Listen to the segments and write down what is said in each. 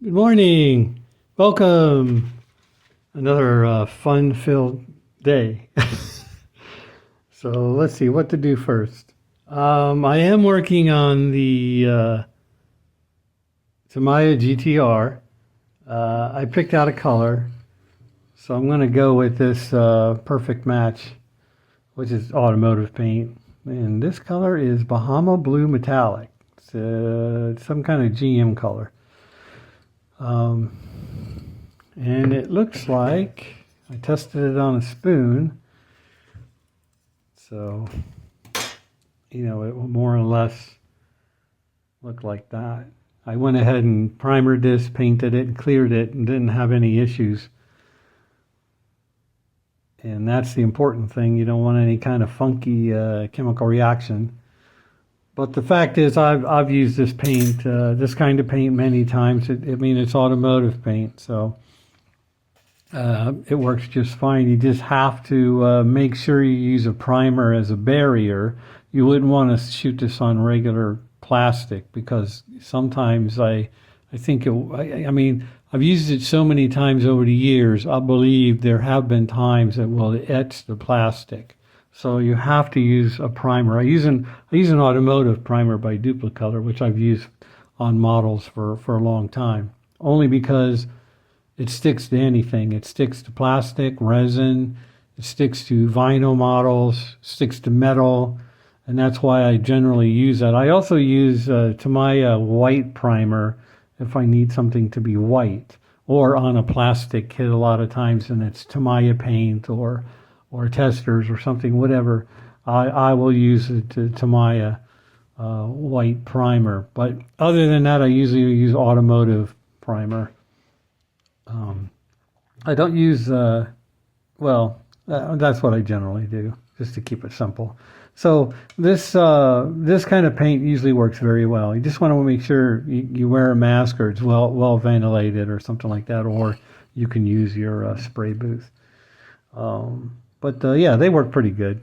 Good morning. Welcome. Another fun-filled day. So let's see what to do first. I am working on the Tamiya GTR. I picked out a color, so I'm going to go with this perfect match, which is automotive paint. And this color is Bahama Blue Metallic. It's some kind of GM color. And it looks like I tested it on a spoon, so it will more or less look like that. I went ahead and primered this, painted it, and cleared it, and didn't have any issues. And that's the important thing. You don't want any kind of funky chemical reaction. But the fact is, I've used this paint, this kind of paint, many times. It's automotive paint, so it works just fine. You just have to make sure you use a primer as a barrier. You wouldn't want to shoot this on regular plastic because sometimes I've used it so many times over the years. I believe there have been times that will etch the plastic. So you have to use a primer. I use an automotive primer by Duplicolor, which I've used on models for a long time, only because it sticks to anything. It sticks to plastic, resin, it sticks to vinyl models, sticks to metal, and that's why I generally use that. I also use Tamiya white primer if I need something to be white, or on a plastic kit a lot of times, and it's Tamiya paint or testers or something, whatever. I will use the Tamiya white primer. But other than that, I usually use automotive primer. I don't use, that's what I generally do, just to keep it simple. So this kind of paint usually works very well. You just want to make sure you wear a mask, or it's well ventilated or something like that, or you can use your spray booth. But they work pretty good.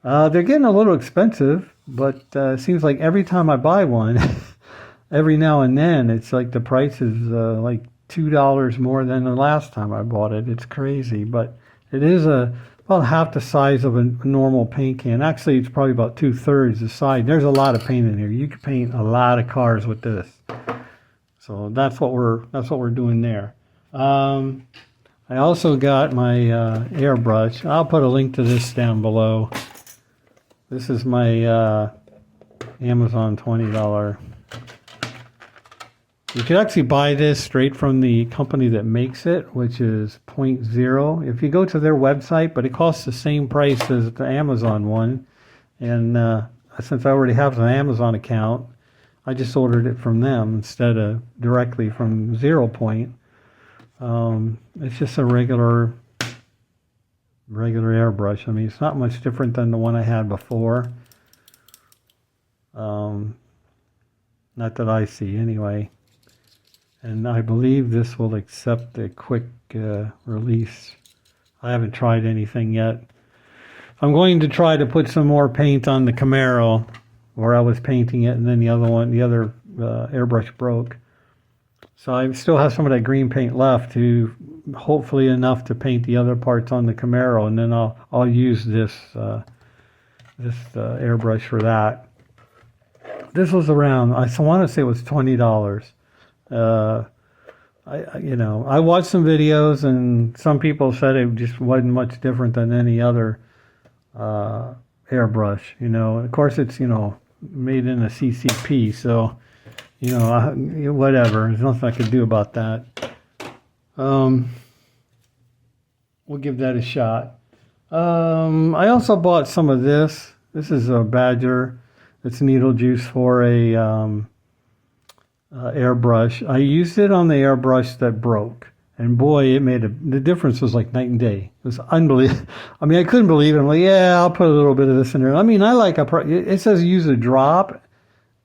They're getting a little expensive, but it seems like every time I buy one, every now and then, it's like the price is like $2 more than the last time I bought it. It's crazy, but it is about half the size of a normal paint can. Actually, it's probably about 2/3 the size. There's a lot of paint in here. You can paint a lot of cars with this. So that's what we're doing there. I also got my airbrush. I'll put a link to this down below. This is my Amazon $20. You could actually buy this straight from the company that makes it, which is Point Zero. If you go to their website, but it costs the same price as the Amazon one. And since I already have an Amazon account, I just ordered it from them instead of directly from Zero Point. It's just a regular airbrush. It's not much different than the one I had before. Not that I see anyway. And I believe this will accept a quick release. I haven't tried anything yet. I'm going to try to put some more paint on the Camaro, where I was painting it, and then the other airbrush broke. So I still have some of that green paint left, to hopefully enough to paint the other parts on the Camaro, and then I'll use this airbrush for that. This was around, I want to say it was $20. I watched some videos, and some people said it just wasn't much different than any other airbrush. Of course it's made in a CCP, so. Whatever. There's nothing I could do about that. We'll give that a shot. I also bought some of this. This is a Badger. It's needle juice for a airbrush. I used it on the airbrush that broke, and boy, the difference was like night and day. It was unbelievable. I couldn't believe it. I'm like, yeah, I'll put a little bit of this in there. It says use a drop.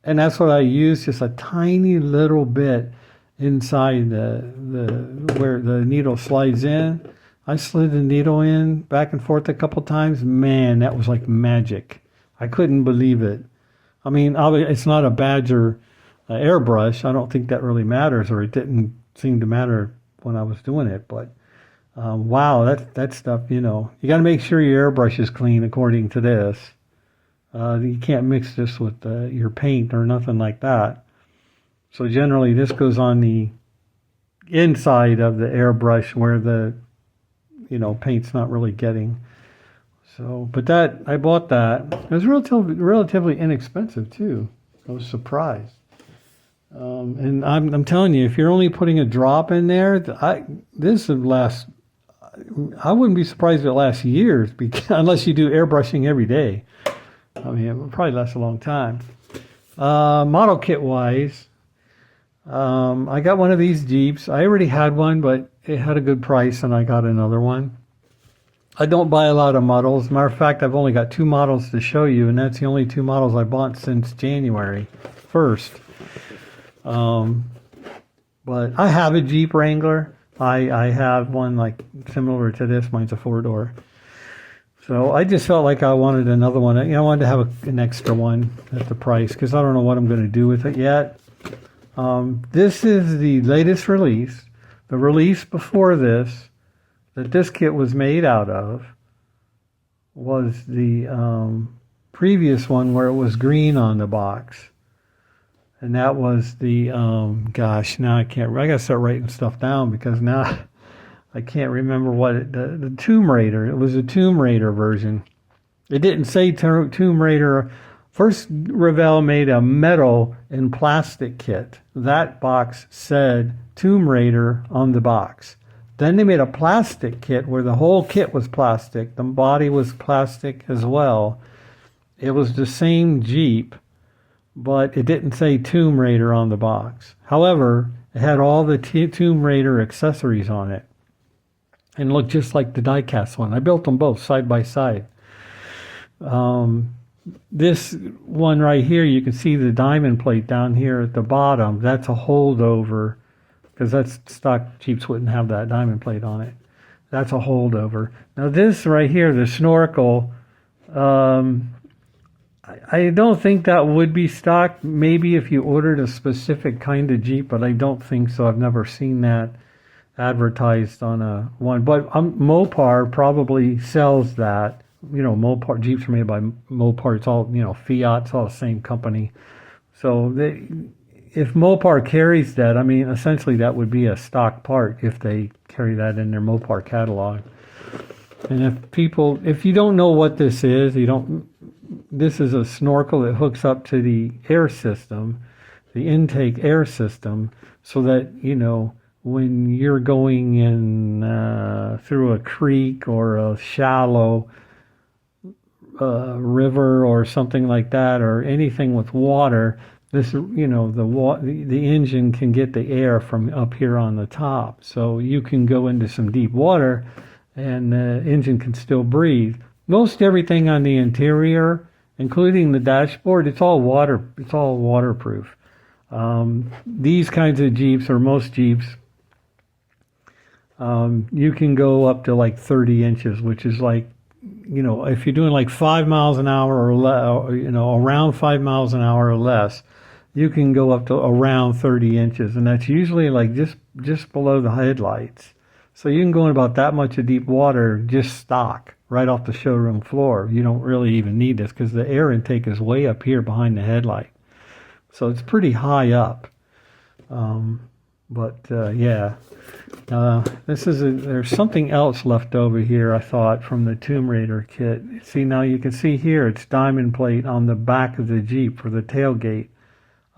And that's what I use, just a tiny little bit inside where the needle slides in. I slid the needle in back and forth a couple times. Man, that was like magic. I couldn't believe it. It's not a Badger airbrush. I don't think that really matters, or it didn't seem to matter when I was doing it. But wow, that stuff, you got to make sure your airbrush is clean according to this. You can't mix this with your paint or nothing like that. So generally this goes on the inside of the airbrush where the paint's not really getting. So, but I bought that. It was relatively inexpensive too. I was surprised. And I'm telling you, if you're only putting a drop in there, this would last. I wouldn't be surprised if it lasts years, unless you do airbrushing every day. I mean, it would probably last a long time. Model kit wise, I got one of these Jeeps. I already had one, but it had a good price, and I got another one. I don't buy a lot of models. Matter of fact, I've only got 2 models to show you, and that's the only 2 models I bought since January 1st. But I have a Jeep Wrangler. I have one like similar to this. Mine's a 4-door. So I just felt like I wanted another one. I wanted to have an extra one at the price because I don't know what I'm going to do with it yet. This is the latest release. The release before this, that this kit was made out of, was the previous one where it was green on the box. And that was the, gosh, now I gotta start writing stuff down because now I can't remember the Tomb Raider. It was a Tomb Raider version. It didn't say Tomb Raider. First, Revell made a metal and plastic kit. That box said Tomb Raider on the box. Then they made a plastic kit where the whole kit was plastic. The body was plastic as well. It was the same Jeep, but it didn't say Tomb Raider on the box. However, it had all the Tomb Raider accessories on it and looked just like the die-cast one. I built them both side by side. This one right here, you can see the diamond plate down here at the bottom. That's a holdover because that's stock Jeeps wouldn't have that diamond plate on it. That's a holdover. Now this right here, the snorkel, I don't think that would be stock. Maybe if you ordered a specific kind of Jeep, but I don't think so. I've never seen that advertised on a one. But Mopar probably sells that. Mopar Jeeps are made by Mopar. It's all Fiat. It's all the same company. So if Mopar carries that, I mean, essentially that would be a stock part if they carry that in their Mopar catalog. And if you don't know what this is, this is a snorkel that hooks up to the air system, the intake air system, so that, when you're going in through a creek or a shallow river or something like that, or anything with water, the engine can get the air from up here on the top. So you can go into some deep water and the engine can still breathe. Most everything on the interior, including the dashboard, it's all waterproof. These kinds of Jeeps, or most Jeeps, you can go up to like 30 inches, which is like, if you're doing like 5 miles an hour or around 5 miles an hour or less, you can go up to around 30 inches, and that's usually like just below the headlights. So you can go in about that much of deep water just stock right off the showroom floor. You don't really even need this because the air intake is way up here behind the headlight. So it's pretty high up. Yeah. There's something else left over here, I thought, from the Tomb Raider kit. See, now you can see here, it's diamond plate on the back of the Jeep for the tailgate.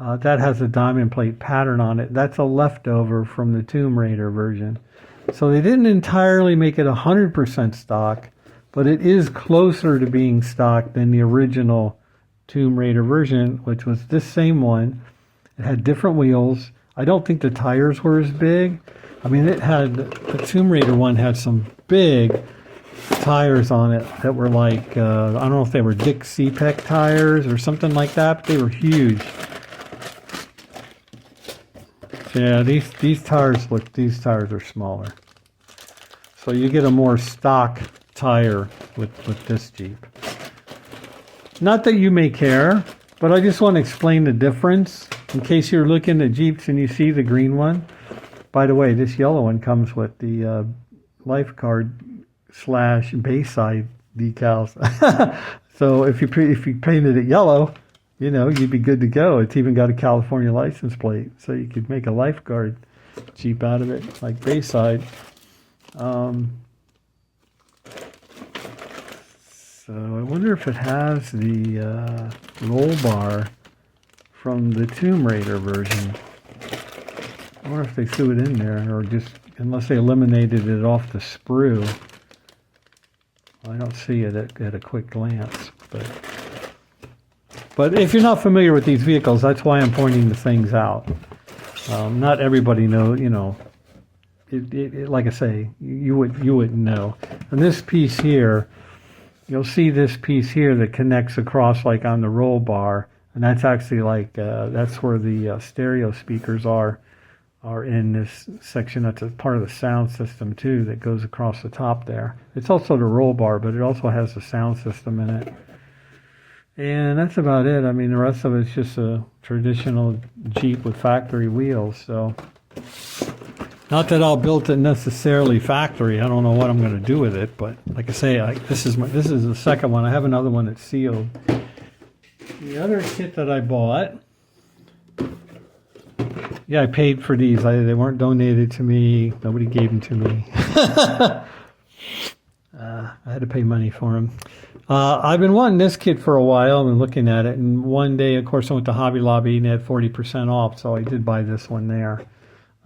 That has a diamond plate pattern on it. That's a leftover from the Tomb Raider version. So they didn't entirely make it 100% stock, but it is closer to being stock than the original Tomb Raider version, which was this same one. It had different wheels. I don't think the tires were as big. I mean, the Tomb Raider one had some big tires on it that were like, I don't know if they were Dick C-Peck tires or something like that, but they were huge. Yeah, these tires are smaller. So you get a more stock tire with this Jeep. Not that you may care, but I just want to explain the difference in case you're looking at Jeeps and you see the green one. By the way, this yellow one comes with the lifeguard / Bayside decals. So if you painted it yellow, you know, you'd be good to go. It's even got a California license plate, so you could make a lifeguard Jeep out of it, like Bayside. So I wonder if it has the roll bar from the Tomb Raider version. I wonder if they threw it in there, or just, unless they eliminated it off the sprue. I don't see it at a quick glance, but if you're not familiar with these vehicles, that's why I'm pointing the things out. Not everybody knows, you know. Like I say, you wouldn't know. And this piece here, you'll see this piece here that connects across, like on the roll bar, and that's actually like that's where the stereo speakers are in this section. That's a part of the sound system too that goes across the top there. It's also the roll bar, but it also has the sound system in it. And that's about it. I mean, the rest of it's just a traditional Jeep with factory wheels. So, not that I'll build it necessarily factory. I don't know what I'm going to do with it, but like I say, this is the second one. I have another one that's sealed. The other kit that I bought, yeah, I paid for these. They weren't donated to me. Nobody gave them to me. I had to pay money for them. I've been wanting this kit for a while. I've been looking at it, and one day, of course, I went to Hobby Lobby and they had 40% off, so I did buy this one there.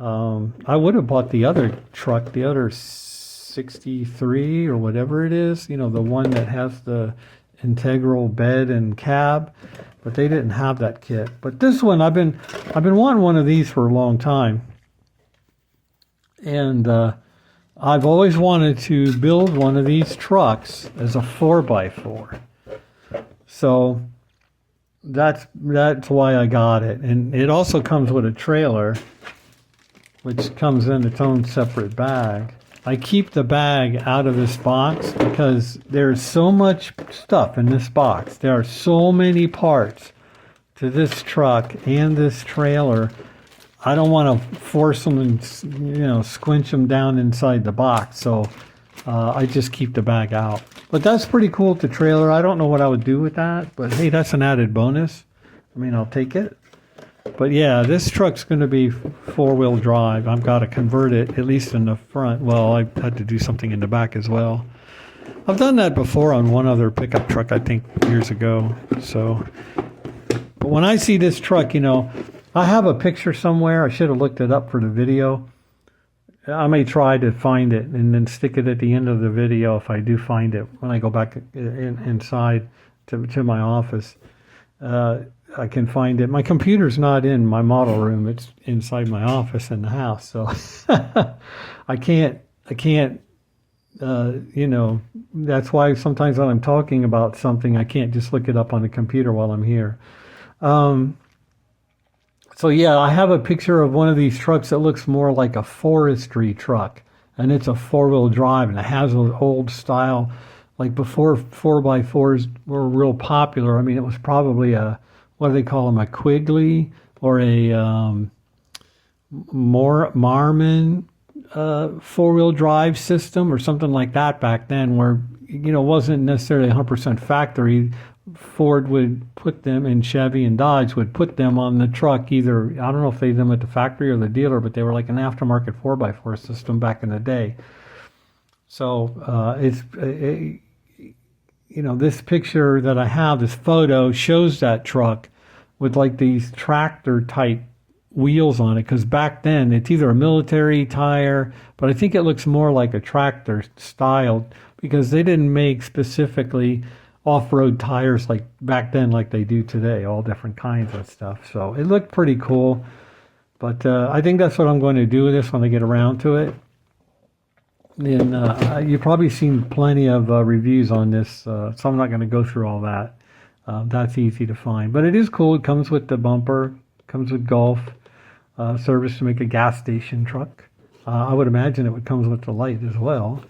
I would have bought the other truck, the other 63 or whatever it is, you know, the one that has the integral bed and cab, but they didn't have that kit. But this one, I've been wanting one of these for a long time, and I've always wanted to build one of these trucks as a 4x4. So that's why I got it. And it also comes with a trailer, which comes in its own separate bag. I keep the bag out of this box because there's so much stuff in this box. There are so many parts to this truck and this trailer. I don't want to force them and, you know, squinch them down inside the box, so I just keep the bag out. But that's pretty cool with the trailer. I don't know what I would do with that, but hey, that's an added bonus. I mean, I'll take it. But yeah, this truck's going to be 4-wheel drive. I've got to convert it, at least in the front. Well, I had to do something in the back as well. I've done that before on one other pickup truck, I think, years ago. So, but when I see this truck, you know, I have a picture somewhere. I should have looked it up for the video. I may try to find it and then stick it at the end of the video if I do find it when I go back inside to my office. I can find it. My computer's not in my model room. It's inside my office in the house. So I can't, you know, that's why sometimes when I'm talking about something, I can't just look it up on the computer while I'm here. So yeah, I have a picture of one of these trucks that looks more like a forestry truck, and it's a 4-wheel drive, and it has an old style, like before 4x4s were real popular. I mean, it was probably a, what do they call them, a Quigley or a Marmon 4-wheel drive system or something like that back then, where, you know, wasn't necessarily 100% factory. Ford would put them, and Chevy and Dodge would put them on the truck, either, I don't know if they did them at the factory or the dealer, but they were like an aftermarket 4x4 system back in the day. So you know, this picture that I have, this photo, shows that truck with like these tractor type wheels on it, because back then it's either a military tire, but I think it looks more like a tractor styled, because they didn't make specifically off-road tires like back then like they do today, all different kinds of stuff. So it looked pretty cool, but I think that's what I'm going to do with this when I get around to it. And you've probably seen plenty of reviews on this, so I'm not going to go through all that. That's easy to find, but it is cool. It comes with the bumper, comes with Gulf service to make a gas station truck. I would imagine it would come with the light as well.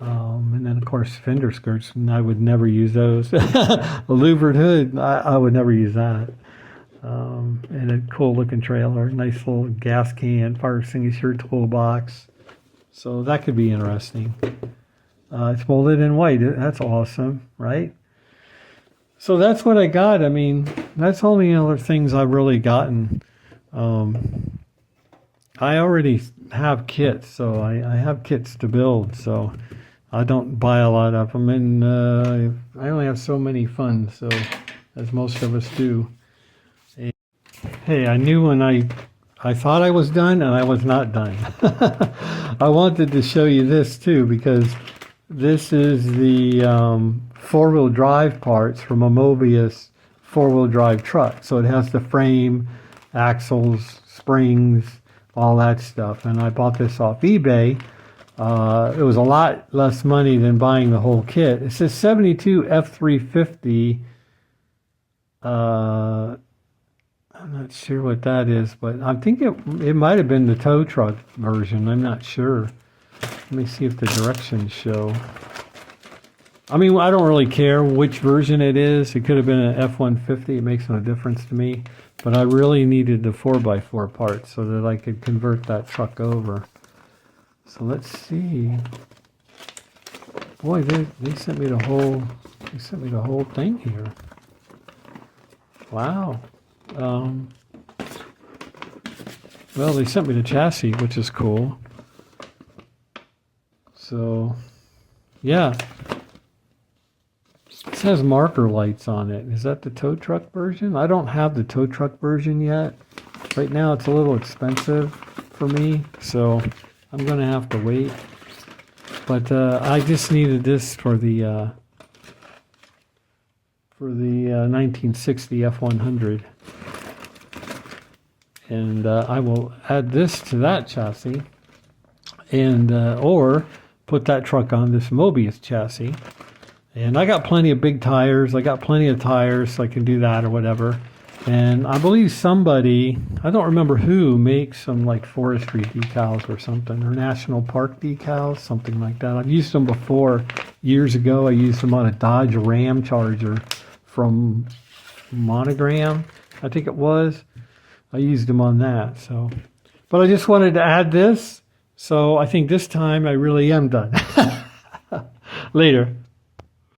And then, of course, fender skirts, and I would never use those. A louvered hood, I would never use that. and a cool looking trailer. Nice little gas can, fire extinguisher, toolbox. So that could be interesting. It's molded in white. That's awesome, right? So that's what I got. I mean, that's all the other things I've really gotten. I already have kits, so I have kits to build, so I don't buy a lot of them, and I only have so many funds, so as most of us do. And, hey, I knew when I thought I was done, and I was not done. I wanted to show you this too, because this is the four-wheel drive parts from a Mobius four-wheel drive truck. So it has the frame, axles, springs, all that stuff. And I bought this off eBay. It was a lot less money than buying the whole kit. It says 72 F350. I'm not sure what that is, but I think it might have been the tow truck version. I'm not sure. Let me see if the directions show. I mean, I don't really care which version it is. It could have been an F-150. It makes no difference to me. But I really needed the 4x4 parts so that I could convert that truck over. So let's see. Boy, they sent me the whole thing here. Wow. Well, they sent me the chassis, which is cool. So, yeah. It has marker lights on it. Is that the tow truck version? I don't have the tow truck version yet. Right now it's a little expensive for me, so I'm going to have to wait. But I just needed this for the 1960 F100. And I will add this to that chassis, and or put that truck on this Mobius chassis. And I got plenty of big tires. I got plenty of tires, so I can do that or whatever. And I believe somebody, I don't remember who, makes some like forestry decals or something, or national park decals, something like that. I've used them before. Years ago, I used them on a Dodge Ram Charger from Monogram, I think it was. I used them on that. So, but I just wanted to add this. So I think this time I really am done. Later.